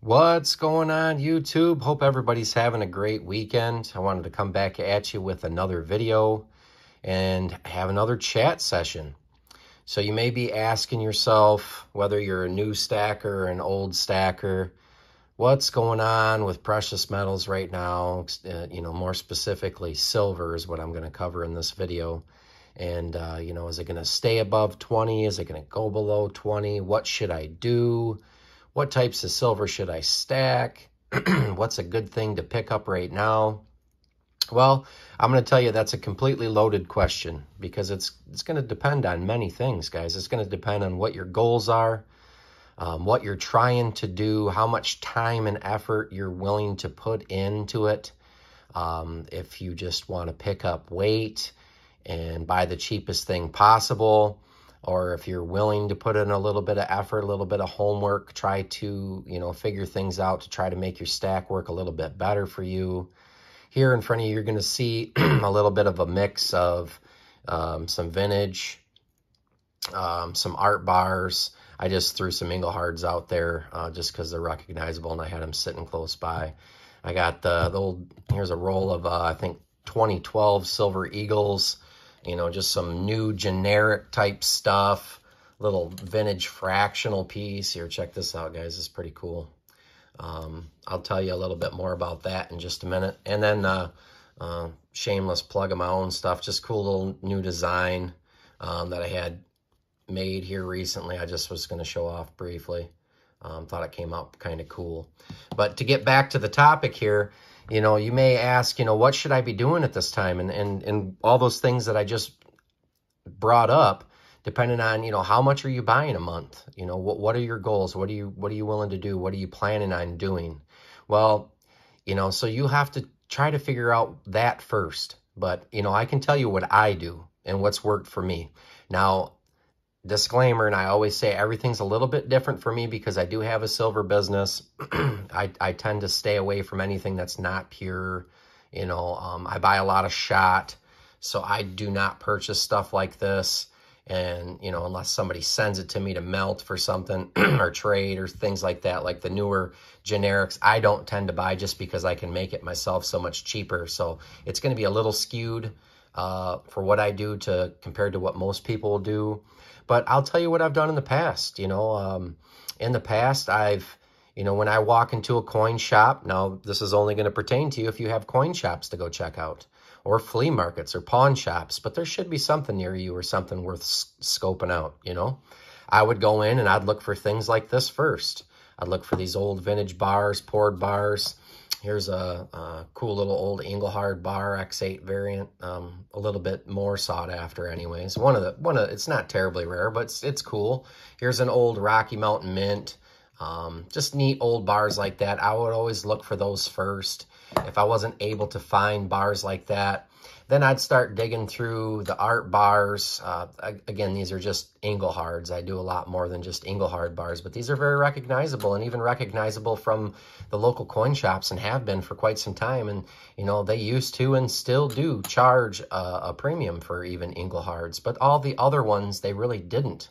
What's going on, YouTube? Hope everybody's having a great weekend. I wanted to come back at you with another video and have another chat session. So you may be asking yourself, whether you're a new stacker or an old stacker, what's going on with precious metals right now? More specifically, silver is what I'm going to cover in this video. And, is it going to stay above 20? Is it going to go below 20? What should I do? What types of silver should I stack? What's a good thing to pick up right now? Well, I'm going to tell you that's a completely loaded question because it's going to depend on many things, guys. It's going to depend on what your goals are, what you're trying to do, how much time and effort you're willing to put into it. If you just want to pick up weight and buy the cheapest thing possible, or if you're willing to put in a little bit of effort, a little bit of homework, try to, figure things out to try to make your stack work a little bit better for you. Here in front of you, you're going to see a little bit of a mix of some vintage, some art bars. I just threw some Inglehards out there just because they're recognizable and I had them sitting close by. I got the old, here's a roll of, I think, 2012 Silver Eagles. Just some new generic type stuff, little vintage fractional piece. Here, check this out, guys. It's pretty cool. I'll tell you a little bit more about that in just a minute. And then shameless plug of my own stuff, just cool little new design that I had made here recently. I just was going to show off briefly. Thought it came out kind of cool. But to get back to the topic here, you may ask, what should I be doing at this time? And all those things that I just brought up, depending on, how much are you buying a month? What are your goals? What are you willing to do? What are you planning on doing? Well, so you have to try to figure out that first. But, I can tell you what I do and what's worked for me. Now, disclaimer, and I always say everything's a little bit different for me because I do have a silver business. I tend to stay away from anything that's not pure. I buy a lot of shot, so I do not purchase stuff like this. And, unless somebody sends it to me to melt for something or trade or things like that, like the newer generics, I don't tend to buy just because I can make it myself so much cheaper. So it's going to be a little skewed for what I do compared to what most people will do. But I'll tell you what I've done in the past. In the past, when I walk into a coin shop, now this is only going to pertain to you if you have coin shops to go check out, or flea markets or pawn shops, but there should be something near you or something worth scoping out, I would go in and I'd look for things like this first. I'd look for these old vintage bars, poured bars. Here's a cool little old Inglehard bar, X8 variant, a little bit more sought after anyways. It's not terribly rare, but it's cool. Here's an old Rocky Mountain Mint, just neat old bars like that. I would always look for those first. If I wasn't able to find bars like that, then I'd start digging through the art bars. Again, these are just Inglehards. I do a lot more than just Inglehard bars, but these are very recognizable and even recognizable from the local coin shops and have been for quite some time. And, they used to and still do charge a premium for even Inglehards, but all the other ones, they really didn't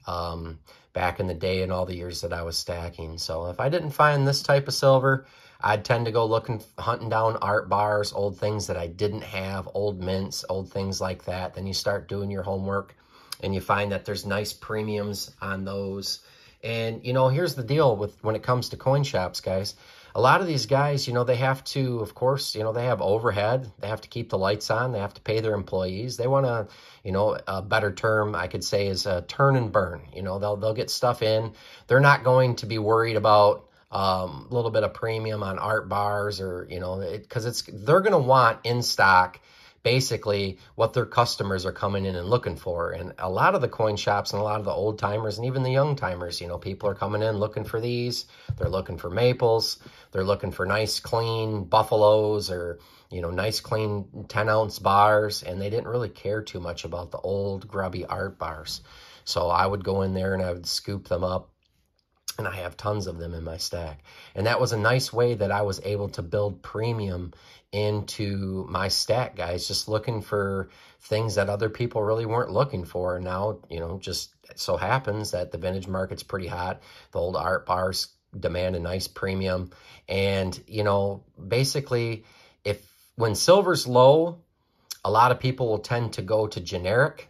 back in the day and all the years that I was stacking. So if I didn't find this type of silver, I'd tend to go hunting down art bars, old things that I didn't have, old mints, old things like that. Then you start doing your homework and you find that there's nice premiums on those. And, here's the deal when it comes to coin shops, guys. A lot of these guys, they have to, of course, they have overhead. They have to keep the lights on. They have to pay their employees. They want to, a better term I could say is turn and burn. They'll get stuff in. They're not going to be worried about a little bit of premium on art bars or, because they're going to want in stock basically what their customers are coming in and looking for. And a lot of the coin shops and a lot of the old timers and even the young timers, people are coming in looking for these. They're looking for maples. They're looking for nice, clean buffaloes or, nice, clean 10-ounce bars. And they didn't really care too much about the old grubby art bars. So I would go in there and I would scoop them up. And I have tons of them in my stack. And that was a nice way that I was able to build premium into my stack, guys, just looking for things that other people really weren't looking for. And now, just so happens that the vintage market's pretty hot. The old art bars demand a nice premium. And, you know, basically, when silver's low, a lot of people will tend to go to generic.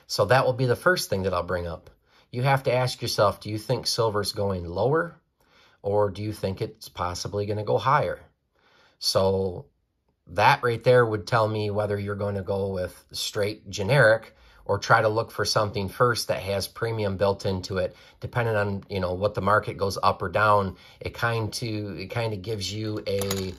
So that will be the first thing that I'll bring up. You have to ask yourself, do you think silver's going lower, or do you think it's possibly going to go higher? So that right there would tell me whether you're going to go with straight generic or try to look for something first that has premium built into it. Depending on, you know, what the market goes up or down, it kind of gives you a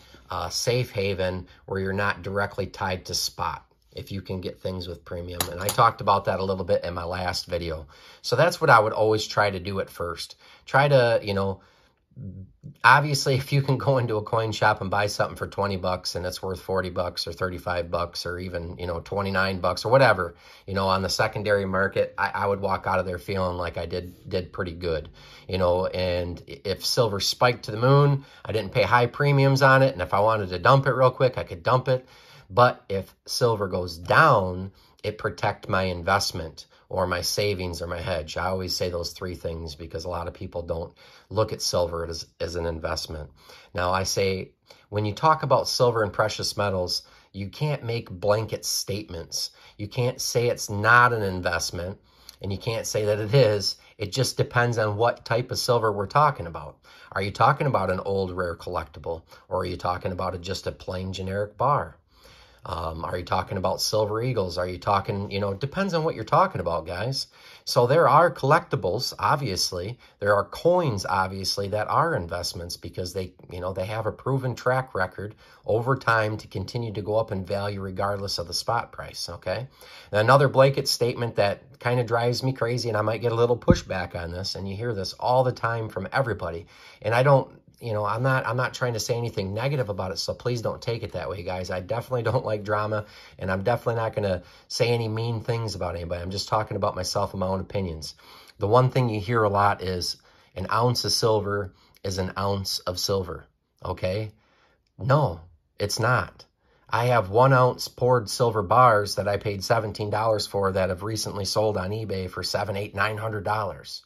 safe haven where you're not directly tied to spot if you can get things with premium. And I talked about that a little bit in my last video. So that's what I would always try to do at first. Try to, you know, obviously, if you can go into a coin shop and buy something for 20 bucks and it's worth 40 bucks or 35 bucks or even, you know, 29 bucks or whatever, you know, on the secondary market, I would walk out of there feeling like I did pretty good, you know. And if silver spiked to the moon, I didn't pay high premiums on it. And if I wanted to dump it real quick, I could dump it. But if silver goes down, it protect my investment or my savings or my hedge. I always say those three things because a lot of people don't look at silver as an investment. Now, I say when you talk about silver and precious metals, you can't make blanket statements. You can't say it's not an investment, and you can't say that it is. It just depends on what type of silver we're talking about. Are you talking about an old rare collectible, or are you talking about just a plain generic bar? Are you talking about silver eagles? Are you talking, you know, it depends on what you're talking about, guys. So there are collectibles, obviously. There are coins, obviously, that are investments because they, you know, they have a proven track record over time to continue to go up in value regardless of the spot price, okay? And another blanket statement that kind of drives me crazy, and I might get a little pushback on this, and you hear this all the time from everybody, and I don't, you know, I'm not trying to say anything negative about it, so please don't take it that way, guys. I definitely don't like drama, and I'm definitely not going to say any mean things about anybody. I'm just talking about myself and my own opinions. The one thing you hear a lot is an ounce of silver is an ounce of silver, okay? No, it's not. I have 1 ounce poured silver bars that I paid $17 for that have recently sold on eBay for $700, $800, $900.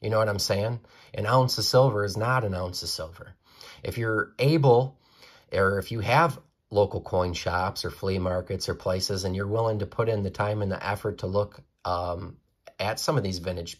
You know what I'm saying? An ounce of silver is not an ounce of silver. If you're able, or if you have local coin shops or flea markets or places, and you're willing to put in the time and the effort to look at some of these vintage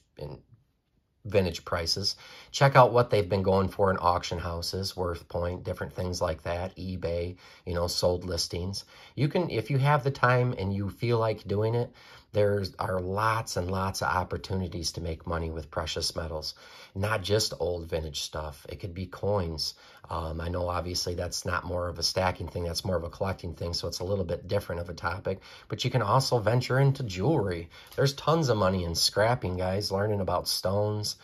prices, check out what they've been going for in auction houses, Worth Point, different things like that, eBay, you know, sold listings. You can, if you have the time and you feel like doing it, there are lots and lots of opportunities to make money with precious metals, not just old vintage stuff. It could be coins. I know obviously that's not more of a stacking thing, that's more of a collecting thing, so it's a little bit different of a topic. But you can also venture into jewelry. There's tons of money in scrapping, guys, learning about stones.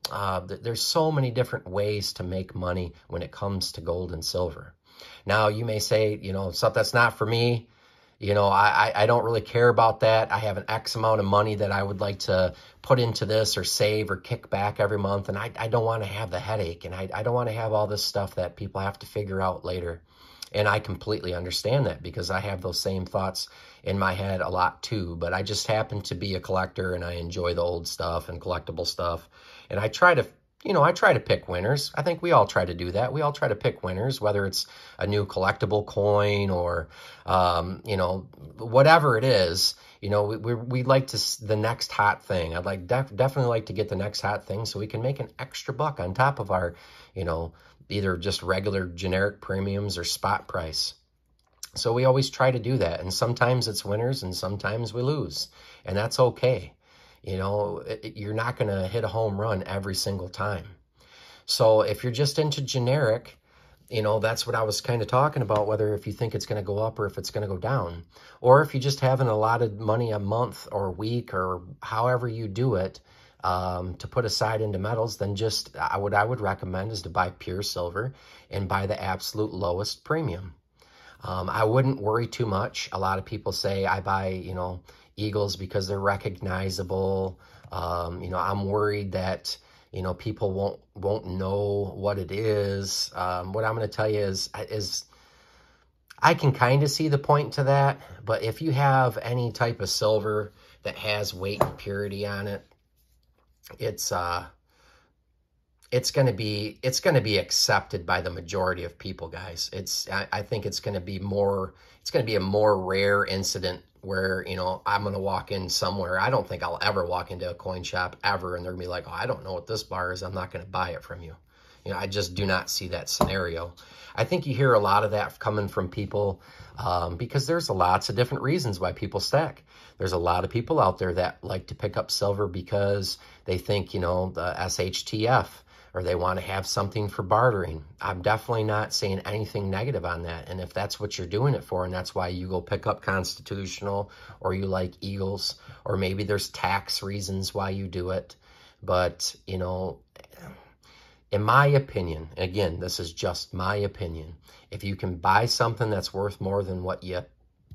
There's so many different ways to make money when it comes to gold and silver. Now, you may say, you know, stuff that's not for me. You know, I don't really care about that. I have an X amount of money that I would like to put into this or save or kick back every month. And I don't want to have the headache. And I don't want to have all this stuff that people have to figure out later. And I completely understand that because I have those same thoughts in my head a lot too. But I just happen to be a collector and I enjoy the old stuff and collectible stuff. And I try to, you know, I try to pick winners. I think we all try to do that. We all try to pick winners, whether it's a new collectible coin or, you know, whatever it is. You know, we like to the next hot thing. I'd like definitely like to get the next hot thing so we can make an extra buck on top of our, you know, either just regular generic premiums or spot price. So we always try to do that. And sometimes it's winners and sometimes we lose. And that's okay. You know, you're not going to hit a home run every single time. So if you're just into generic, you know, that's what I was kind of talking about, whether if you think it's going to go up or if it's going to go down. Or if you just have an allotted money a month or a week or however you do it to put aside into metals, then just what I would recommend is to buy pure silver and buy the absolute lowest premium. I wouldn't worry too much. A lot of people say I buy, you know, eagles because they're recognizable. You know, I'm worried that, you know, people won't know what it is. What I'm going to tell you is I can kind of see the point to that, but if you have any type of silver that has weight and purity on it, it's it's going to be accepted by the majority of people, guys. I think it's going to be a more rare incident where, you know, I'm going to walk in somewhere. I don't think I'll ever walk into a coin shop ever and they're going to be like, oh, I don't know what this bar is, I'm not going to buy it from you. You know, I just do not see that scenario. I think you hear a lot of that coming from people because there's lots of different reasons why people stack. There's a lot of people out there that like to pick up silver because they think, you know, the SHTF, or they want to have something for bartering. I'm definitely not saying anything negative on that. And if that's what you're doing it for, and that's why you go pick up Constitutional, or you like Eagles, or maybe there's tax reasons why you do it. But, you know, in my opinion, again, this is just my opinion, if you can buy something that's worth more than what you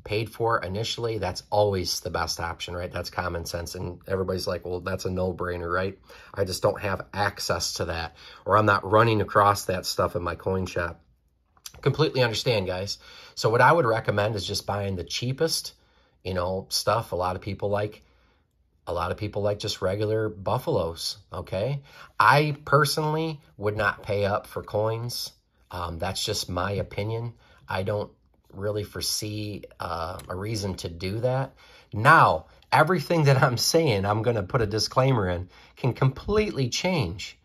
paid for initially, that's always the best option, right? That's common sense. And everybody's like, well, that's a no-brainer, right? I just don't have access to that, or I'm not running across that stuff in my coin shop. Completely understand, guys. So what I would recommend is just buying the cheapest, you know, stuff. A lot of people like just regular buffaloes, okay? I personally would not pay up for coins. That's just my opinion. I don't really foresee a reason to do that. Now, everything that I'm saying, I'm going to put a disclaimer in, can completely change.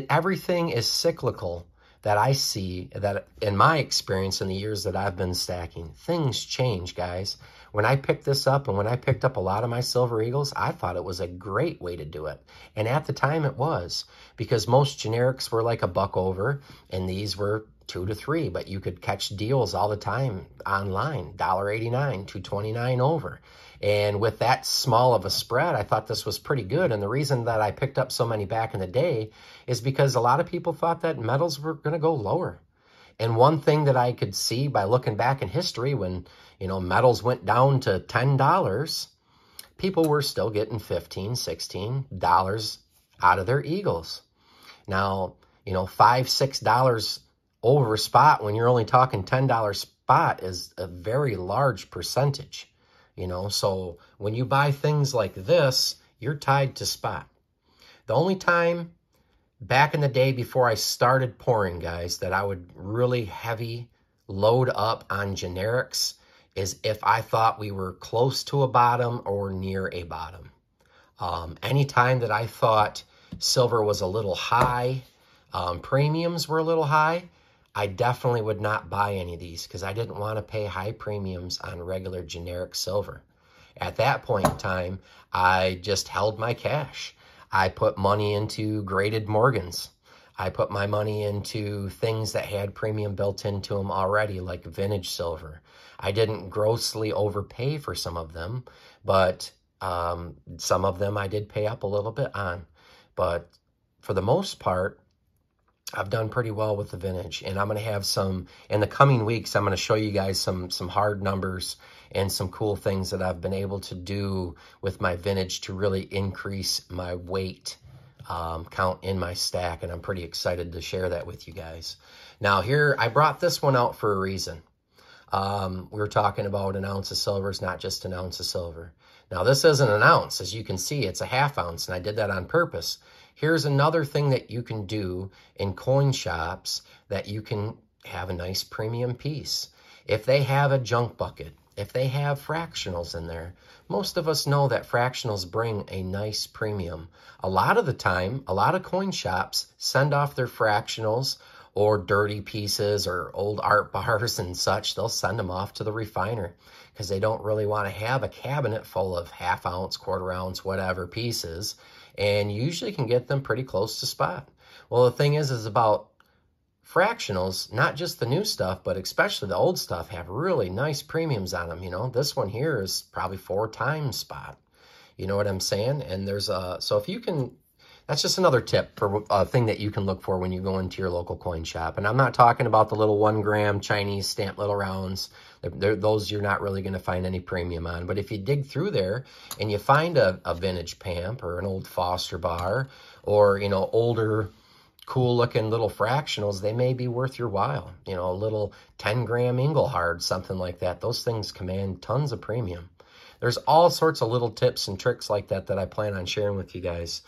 Everything is cyclical that I see, that in my experience in the years that I've been stacking. Things change, guys. When I picked this up and when I picked up a lot of my Silver Eagles, I thought it was a great way to do it. And at the time it was, because most generics were like $1 over and these were $2 to $3, but you could catch deals all the time online, $1.89, $2.29 over. And with that small of a spread, I thought this was pretty good. And the reason that I picked up so many back in the day is because a lot of people thought that metals were going to go lower. And one thing that I could see by looking back in history, when, you know, metals went down to $10, people were still getting $15, $16 out of their Eagles. Now, you know, $5, $6 over spot when you're only talking $10 spot is a very large percentage, you know. So when you buy things like this, you're tied to spot. The only time back in the day before I started pouring, guys, that I would really heavy load up on generics is if I thought we were close to a bottom or near a bottom. Anytime that I thought silver was a little high, premiums were a little high, I definitely would not buy any of these because I didn't want to pay high premiums on regular generic silver. At that point in time, I just held my cash. I put money into graded Morgans. I put my money into things that had premium built into them already, like vintage silver. I didn't grossly overpay for some of them, but some of them I did pay up a little bit on. But for the most part, I've done pretty well with the vintage, and I'm going to have some, in the coming weeks, I'm going to show you guys some hard numbers and some cool things that I've been able to do with my vintage to really increase my weight count in my stack, and I'm pretty excited to share that with you guys. Now here, I brought this one out for a reason. We were talking about an ounce of silver is not just an ounce of silver. Now this isn't an ounce. As you can see, it's a ½ ounce, and I did that on purpose. Here's another thing that you can do in coin shops that you can have a nice premium piece. If they have a junk bucket, if they have fractionals in there, most of us know that fractionals bring a nice premium. A lot of the time, a lot of coin shops send off their fractionals or dirty pieces or old art bars and such. They'll send them off to the refiner because they don't really want to have a cabinet full of ½ ounce, quarter ounce, whatever pieces, and you usually can get them pretty close to spot. Well, the thing is about fractionals, not just the new stuff, but especially the old stuff, have really nice premiums on them. You know, this one here is probably 4 times spot. You know what I'm saying? And there's so if you can, that's just another tip for a thing that you can look for when you go into your local coin shop. And I'm not talking about the little 1 gram Chinese stamped little rounds. Those you're not really going to find any premium on. But if you dig through there and you find a vintage Pamp or an old Foster bar or, you know, older cool looking little fractionals, they may be worth your while. You know, a little 10 gram Engelhard, something like that. Those things command tons of premium. There's all sorts of little tips and tricks like that that I plan on sharing with you guys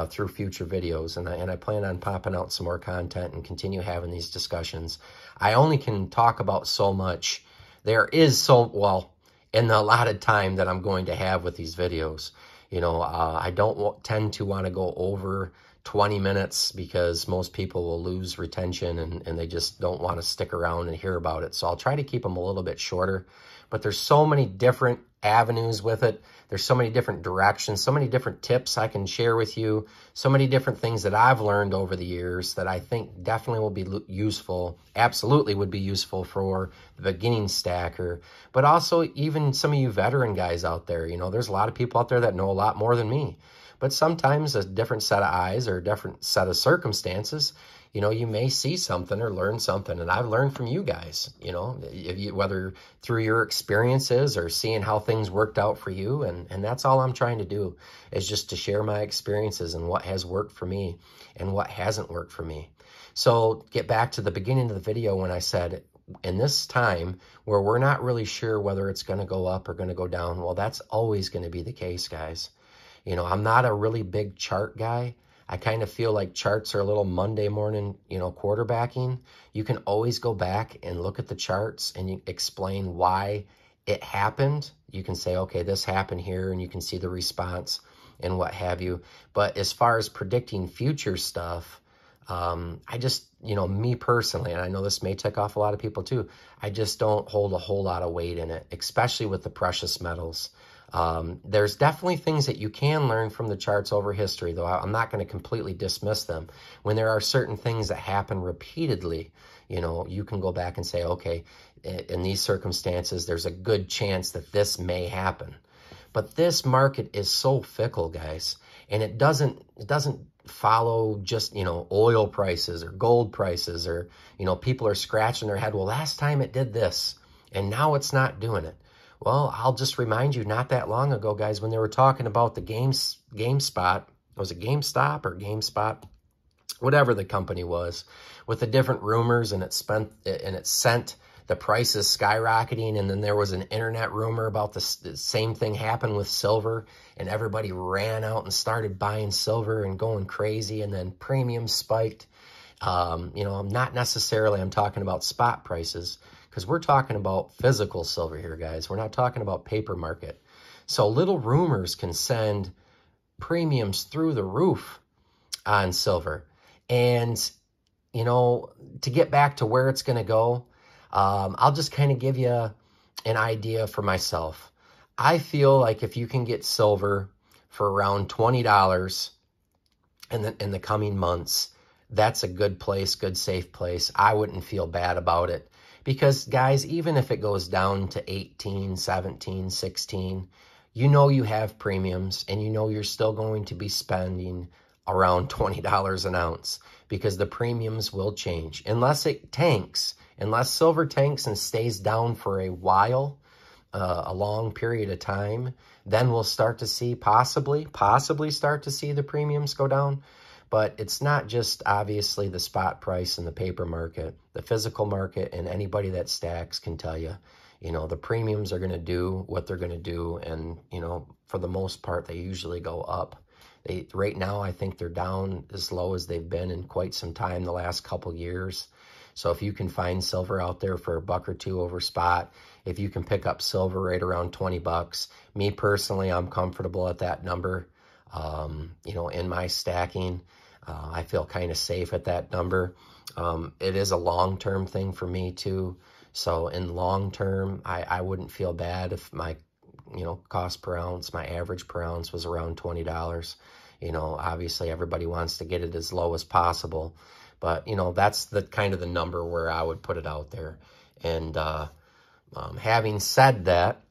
through future videos. And I plan on popping out some more content and continue having these discussions. I only can talk about so much. There is well, in the allotted time that I'm going to have with these videos. You know, I don't tend to want to go over 20 minutes because most people will lose retention and they just don't want to stick around and hear about it. So I'll try to keep them a little bit shorter. But there's so many different avenues with it. There's so many different directions, so many different tips I can share with you, so many different things that I've learned over the years that I think definitely will be useful, absolutely would be useful for the beginning stacker, but also even some of you veteran guys out there. You know, there's a lot of people out there that know a lot more than me. But sometimes a different set of eyes or a different set of circumstances, you know, you may see something or learn something. And I've learned from you guys, you know, whether through your experiences or seeing how things worked out for you. And that's all I'm trying to do, is just to share my experiences and what has worked for me and what hasn't worked for me. So get back to the beginning of the video when I said, in this time where we're not really sure whether it's going to go up or going to go down, well, that's always going to be the case, guys. You know, I'm not a really big chart guy. I kind of feel like charts are a little Monday morning, you know, quarterbacking. You can always go back and look at the charts and you explain why it happened. You can say, okay, this happened here, and you can see the response and what have you. But as far as predicting future stuff, I just, you know, me personally, and I know this may tick off a lot of people too, I just don't hold a whole lot of weight in it, especially with the precious metals. There's definitely things that you can learn from the charts over history, though I'm not going to completely dismiss them. When there are certain things that happen repeatedly, you know, you can go back and say, okay, in these circumstances, there's a good chance that this may happen. But this market is so fickle, guys, and it doesn't follow just, you know, oil prices or gold prices, or, you know, people are scratching their head, well, last time it did this and now it's not doing it. Well, I'll just remind you, not that long ago, guys, when they were talking about the GameSpot, was it GameStop or GameSpot? Whatever the company was, with the different rumors, and it sent the prices skyrocketing, and then there was an internet rumor about the same thing happened with silver, and everybody ran out and started buying silver and going crazy, and then premiums spiked. You know, I'm talking about spot prices, because we're talking about physical silver here, guys. We're not talking about paper market. So little rumors can send premiums through the roof on silver. And, you know, to get back to where it's going to go, I'll just kind of give you an idea for myself. I feel like if you can get silver for around $20 in the coming months, that's a good place, good, safe place. I wouldn't feel bad about it. Because, guys, even if it goes down to 18, 17, 16, you know you have premiums, and you know you're still going to be spending around $20 an ounce, because the premiums will change. Unless it tanks, unless silver tanks and stays down for a while, a long period of time, then we'll start to see, possibly start to see the premiums go down. But it's not just obviously the spot price in the paper market. The physical market and anybody that stacks can tell you, you know, the premiums are going to do what they're going to do. And, you know, for the most part, they usually go up. Right now, I think they're down as low as they've been in quite some time the last couple years. So if you can find silver out there for $1 or $2 over spot, if you can pick up silver right around 20 bucks, me personally, I'm comfortable at that number. You know, in my stacking, I feel kind of safe at that number. It is a long-term thing for me too. So in long term, I wouldn't feel bad if my, you know, cost per ounce, my average per ounce was around $20. You know, obviously everybody wants to get it as low as possible, but you know, that's the kind of the number where I would put it out there. And having said that,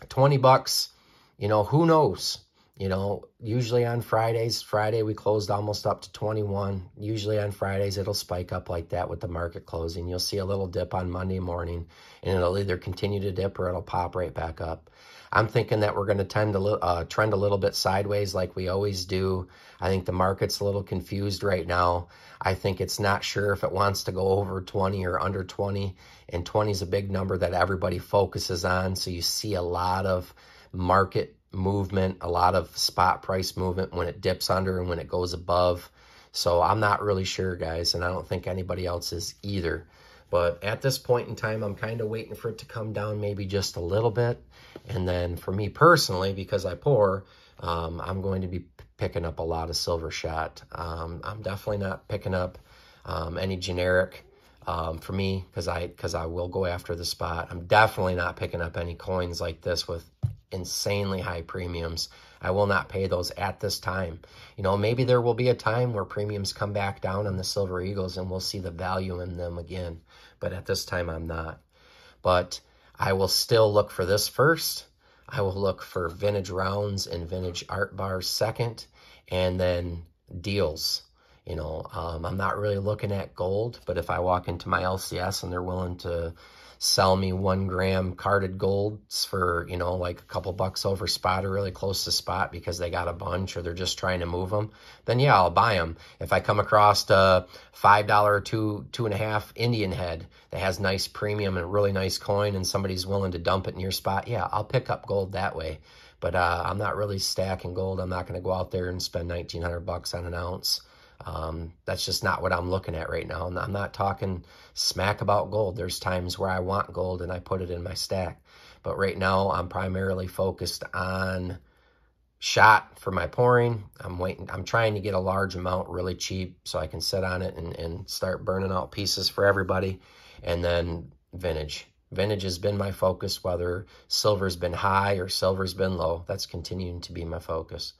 20 bucks, you know, who knows? You know, usually on Friday we closed almost up to 21. Usually on Fridays it'll spike up like that with the market closing. You'll see a little dip on Monday morning, and it'll either continue to dip or it'll pop right back up. I'm thinking that we're going to trend a little bit sideways like we always do. I think the market's a little confused right now. I think it's not sure if it wants to go over 20 or under 20, and 20 is a big number that everybody focuses on. So you see a lot of market movement, a lot of spot price movement when it dips under and when it goes above. So I'm not really sure, guys, and I don't think anybody else is either. But at this point in time, I'm kind of waiting for it to come down maybe just a little bit. And then for me personally, because I pour, I'm going to be picking up a lot of silver shot. I'm definitely not picking up any generic for me, because I will go after the spot. I'm definitely not picking up any coins like this with insanely high premiums. I will not pay those at this time. You know, maybe there will be a time where premiums come back down on the Silver Eagles and we'll see the value in them again. But at this time, I'm not. But I will still look for this first. I will look for vintage rounds and vintage art bars second, and then deals. You know, I'm not really looking at gold, but if I walk into my LCS and they're willing to sell me 1 gram carded golds for, you know, like a couple bucks over spot or really close to spot because they got a bunch or they're just trying to move them, then yeah, I'll buy them. If I come across a $5 2.5 Indian head that has nice premium and really nice coin and somebody's willing to dump it in your spot, yeah, I'll pick up gold that way. But I'm not really stacking gold. I'm not going to go out there and spend 1,900 bucks on an ounce. That's just not what I'm looking at right now. I'm not talking smack about gold. There's times where I want gold and I put it in my stack. But right now I'm primarily focused on shot for my pouring. I'm trying to get a large amount really cheap so I can sit on it and start burning out pieces for everybody. And then vintage. Vintage has been my focus, whether silver's been high or silver's been low. That's continuing to be my focus.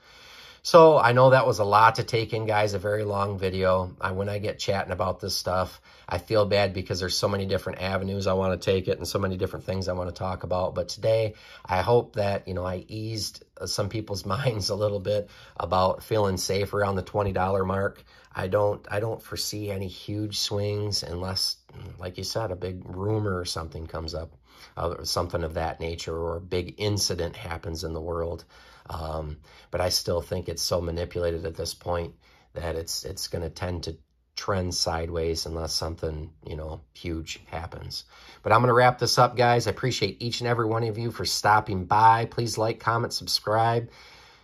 So I know that was a lot to take in, guys, a very long video. When I get chatting about this stuff, I feel bad because there's so many different avenues I want to take it and so many different things I want to talk about. But today, I hope that, you know, I eased some people's minds a little bit about feeling safe around the $20 mark. I don't foresee any huge swings unless, like you said, a big rumor or something comes up, something of that nature, or a big incident happens in the world. But I still think it's so manipulated at this point that it's going to tend to trend sideways unless something, you know, huge happens. But I'm going to wrap this up, guys. I appreciate each and every one of you for stopping by. Please like, comment, subscribe.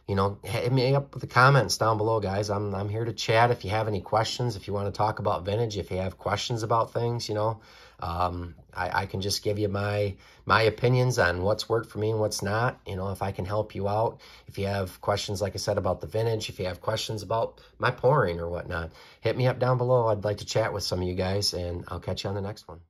You know, hit me up with the comments down below, guys. I'm here to chat. If you have any questions, if you want to talk about vintage, if you have questions about things, you know, I can just give you my opinions on what's worked for me and what's not. You know, if I can help you out. If you have questions, like I said, about the vintage, if you have questions about my pouring or whatnot, hit me up down below. I'd like to chat with some of you guys, and I'll catch you on the next one.